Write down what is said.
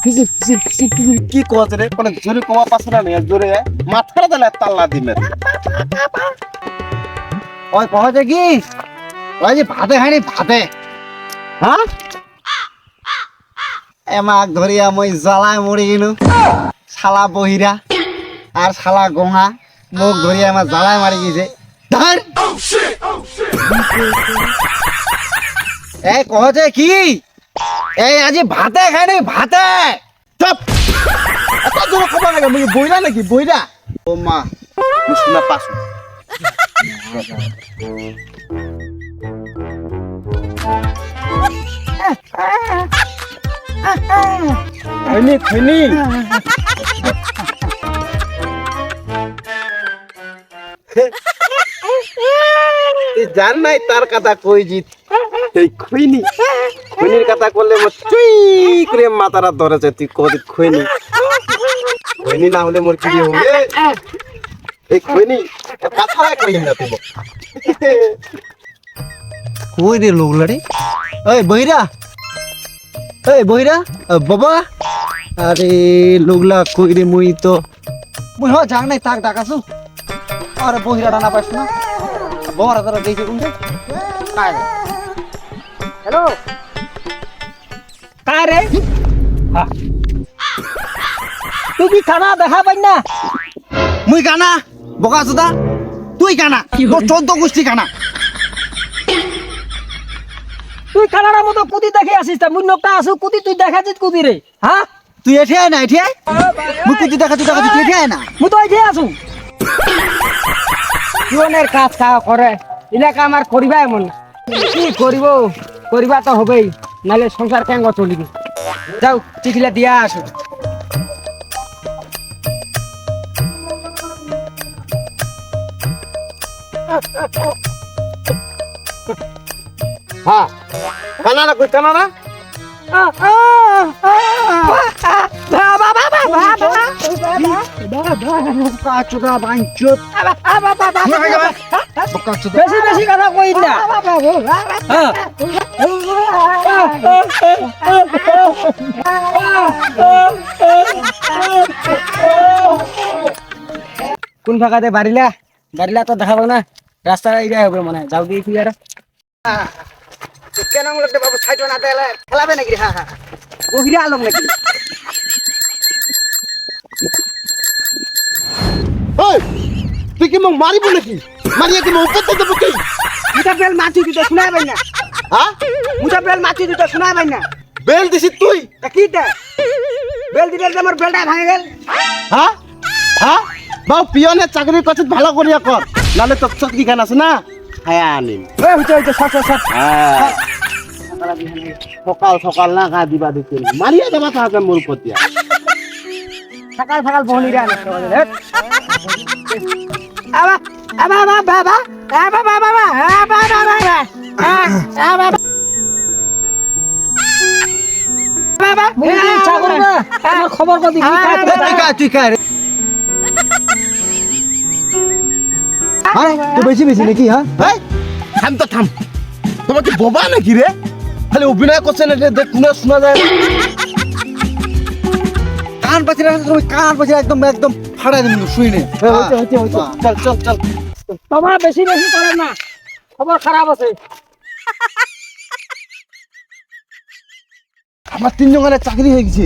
Fiji Fiji Fiji Fiji কি কছে রে কোন জোরে কমা পাছ না নে জোরে মাথার দালে তাল্লা দিমে ওই কহছে কি ওই যে ভাতে খাইনি ভাতে হ্যাঁ এমাক ধরিয়া মই জ্বালায় মরি গেলু শালা বহিরা আর শালা গঙা মুখ ধরিয়া আমার জ্বালায় মারি গেছে ধর এই কহছে কি এই আজি ভাতে খাইনি ভাতে চুপ এত জোরে কমা লাগে মুই বইরা নাকি বইরা ও মা মুসনা পাছু খনি খনি তুই জান নাই তার কথা কই জিত এই খইনি খইনির কথা করলে মোর চুই করে মাথাটা ধরেছে তুই কদি খইনি খইনি না হলে মোর কি হবে এই খইনি কথা কই না তুই কই রে লোকলা রে ওই বহিরা বাবা আরে লোকলা কই রে মুই তো মুই হ জাং নাই তাক ডাকাছু আরে বহিরা ডানা পাইছ না বড় করে দেখি কোনতে কাই রে হ্যালো কাই রে তুই কি খানা দেখা পাই না মুই কানা বকা সুদা তুই কানা তোর 14 গোষ্ঠী কানা তুই কানাডার মতো কুদি দেখে আসিস তা মুই নকটা আসু কুদি তুই দেখাছিস কুদি রে হ্যাঁ তুই এঠে আয় না এঠে আয় মুই কুদি দেখাচ্ছি তুই এঠে আয় না মুই তো এঠে আসু জীবনের কাজ খাওয়া করে এলাকা আমার করিবা এমন না কি করিব করিবা তো হবেই নালে সংসার কেঙ্গ চলিবি যাও চিঠিলা দিয়া আসু হ্যাঁ কানাডা কই কানাডা বেশি বেশি কথা কই না কোন ফাঁকাতে বাড়িলা তো দেখাবো না রাস্তা এটাই হবে মনে হয় যাও দিয়ে কি আর কেন বলতে বাবু ছাইটো না দেলে খেলাবে নাকি হ্যাঁ হ্যাঁ ওহিরা আলম নাকি ওই তুই কি মোক মারিব নাকি মারিয়া কি মোক উপর দেব কি মুটা বেল মাটি দিতে শোনাবেন না হ্যাঁ মুটা বেল মাটি দিতে শোনাবেন না বেল দিছি তুই তা কি দে বেল দিলে আমার বেলটা ভাঙে গেল হ্যাঁ হ্যাঁ বাউ পিয়নের চাকরি করছিস ভালো করিয়া কর নালে তোর চাকরি খান আছে না খায়া আনিম ওই হইছে সব হ্যাঁ সকাল সকাল না গা দিবা দিতে মারিয়া দেবা থাকে মোর পতিয়া সকাল সকাল বহনি রে আনা আবা আবা বাবা বাবা আবা বাবা বাবা আবা বাবা আবা বাবা মুই ইচ্ছা করব আমার খবর কদি তুই কা রে আরে তুই বেশি বেশি নাকি হ্যাঁ এই থাম তো থাম তোমার কি বোবা নাকি রে খালি অভিনয় করছে না দেখ কোন শোনা যায় কান পাছিরা তুমি কান পাছিরা একদম একদম ফাড়াই দিবি শুই নে হইছে চল চল চল তোমার বেশি বেশি করেন না খবর খারাপ আছে আমার 3 জনের চাকরি হয়ে গেছে